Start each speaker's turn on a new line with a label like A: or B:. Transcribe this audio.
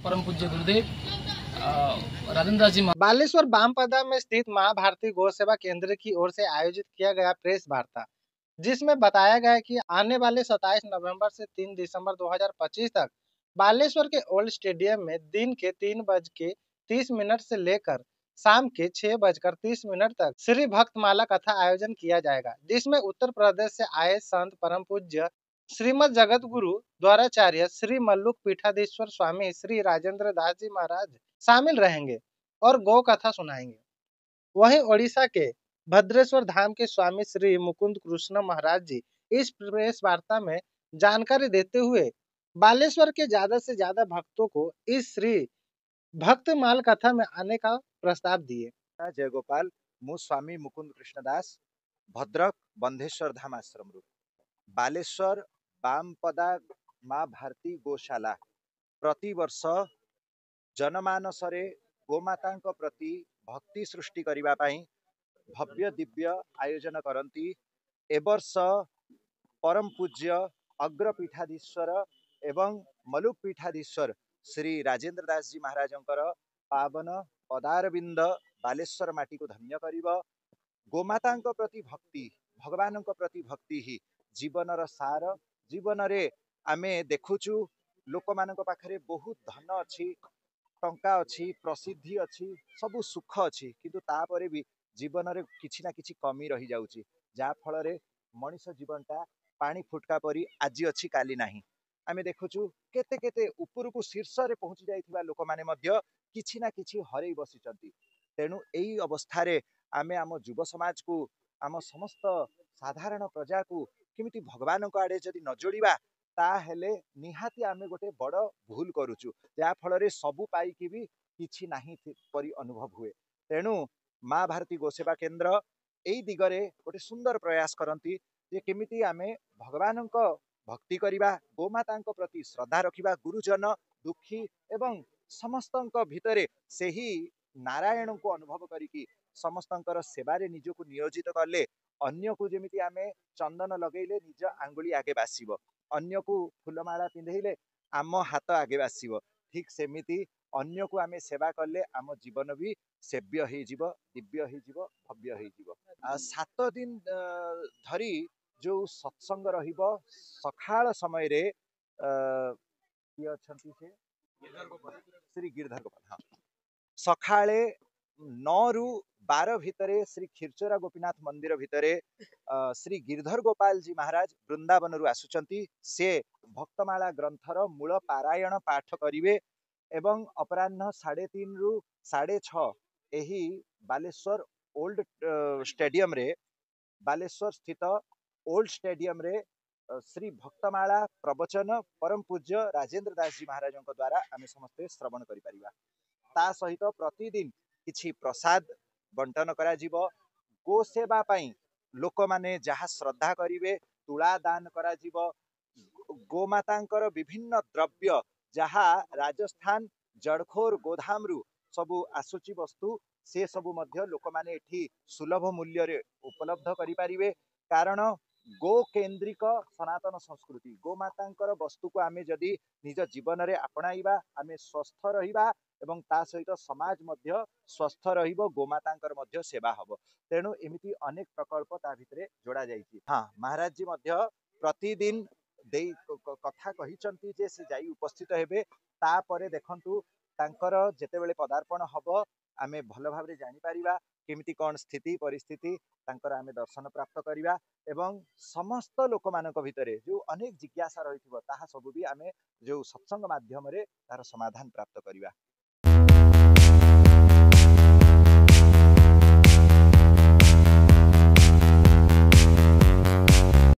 A: परम पूज्य गुरुदेव राजेंद्र दास जी
B: बालेश्वर बामपदा में स्थित माँ भारती गौ सेवा केंद्र की ओर से आयोजित किया गया प्रेस वार्ता, जिसमें बताया गया कि आने वाले 27 नवंबर से 3 दिसंबर 2025 तक बालेश्वर के ओल्ड स्टेडियम में दिन के 3:30 से लेकर शाम के 6:30 तक श्री भक्तमाला कथा आयोजन किया जाएगा, जिसमें उत्तर प्रदेश से आए संत परम पूज्य श्रीमद जगत गुरु द्वाराचार्य श्री मल्लुक पीठाधीश्वर स्वामी श्री राजेंद्र दास जी महाराज शामिल रहेंगे और गौ कथा सुनाएंगे। वहीं ओडिशा के भद्रेश्वर धाम के स्वामी श्री मुकुंद कृष्ण महाराज जी इस प्रेस वार्ता में जानकारी देते हुए बालेश्वर के ज्यादा से ज्यादा भक्तों को इस श्री भक्तमाल कथा में आने का प्रस्ताव दिए।
C: जय गोपाल मु स्वामी मुकुंद कृष्णदास भद्रक बंधेश्वर धाम आश्रम बालेश्वर बामपदा माँ भारती गोशाला प्रति वर्ष जनमानस गोमाता प्रति भक्ति सृष्टि करने भव्य दिव्य आयोजन करती। एवर्ष परम पूज्य अग्रपीठाधीश्वर एवं मलुक पीठाधीश्वर श्री राजेंद्र दास जी महाराज पावन पदारविंद बालेश्वर माटी को धन्य कर गोमाता प्रति भक्ति भगवान प्रति भक्ति ही जीवन सार। जीवन रे आमे देखुचु लोक मान पाखरे बहुत धन अच्छी टंका अच्छी प्रसिद्धि अच्छी सबु सुख अच्छी किंतु तापरे भी जीवन रे किछि ना किछि कमी रही जाउची जा फल रे मनीष जीवनटा पानी फुटका परी आज अच्छी काली नाही। आमे देखुचु केते केते ऊपर को शीर्ष रे पहुंची जाइथिबा लोक माने मध्य किछि ना किछि हरई बसिचंती। तेणु एई अवस्था रे आमे आम युव समाज को आम समस्त साधारण प्रजा को किमिति भगवान को आड़े जदि न जोड़िबा ताहेले निहाती आमे गोटे बड़ भूल करूचु जा फल रे सबु पाइकी भी किछि नाही परी अनुभव हुए। तेणु माँ भारती गोसेवा केंद्र एई दिगरे गोटे सुंदर प्रयास करती जे केमिति आमे भगवान को भक्ति करिबा गोमाता प्रति श्रद्धा रखिबा गुरुजन दुखी एवं समस्त भितरे सेही नारायण को अनुभव करिकी समस्तंकर सेवारे निजको नियोजित कले अन्य को जेमिति आमे चंदन लगेले निज आंगुली आगे बासिबो अन्य को फूलमाला पिंधेले आम हाथ आगे बासिबो ठीक सेमिति अन्य को आमे सेवा कले आम जीवन भी सेव्य हो जीव दिव्य हो जीव भव्य हो जीव। 7 दिन धरी जो सत्संग रहिबो सखाळ समय रे किए अछंती से श्री गिरधर गोपाल हाँ सखाळे 9 रु 12 भितरे श्री खीरचोरा गोपीनाथ मंदिर भितरे श्री गिरधर गोपाल जी महाराज वृंदावन रु आसुचंती से भक्तमाला ग्रंथर मूल पारायण पाठ करिवे एवं अपराह्न 3:30 रु 6:30 एही बालेश्वर ओल्ड स्टेडियम रे बालेश्वर स्थित ओल्ड स्टेडियम रे श्री भक्तमाला प्रवचन परम पूज्य राजेंद्र दास जी महाराज द्वारा आमे समस्ते श्रवण करि परिबा। ता सहित प्रतिदिन किछि प्रसाद बंटन करा जीवो गो सेवा पाई लोक माने जहाँ श्रद्धा करिवे तुला दान करा जीवो गोमातांकर विभिन्न द्रव्य जहाँ राजस्थान जड़खोर गोधाम रु सबु आसुची वस्तु से सबु मध्य लोक माने एठी सुलभ मूल्य रे उपलब्ध करि परिवे। कारण गो केंद्रिक सनातन संस्कृति गोमातांकर वस्तु को आमे जदि निज जीवन रे अपनाइबा आमे स्वस्थ रहिबा एवं ता सहित समाज मध्य स्वस्थ रहिबो गोमातांकर मध्य सेवा हबो। तेणु एमिति अनेक प्रकल्प ता भितरे जोड़ा जाइछि। हाँ महाराज जी मध्य प्रतिदिन देई कथा कहिचंती जे से जाई उपस्थित हेबे तापरे देखंतु तांकर जेतेबेले पदार्पण हबो आमे भल भाबरे जानि परिबा केमिति कोन स्थिति परिस्थिति तांकर आमे दर्शन प्राप्त करिबा एवं समस्त लोक मानक भितरे जो अनेक जिज्ञासा रहिथिबो ताहा सब भी आमे जो सत्संग माध्यम रे तार समाधान प्राप्त करिबा।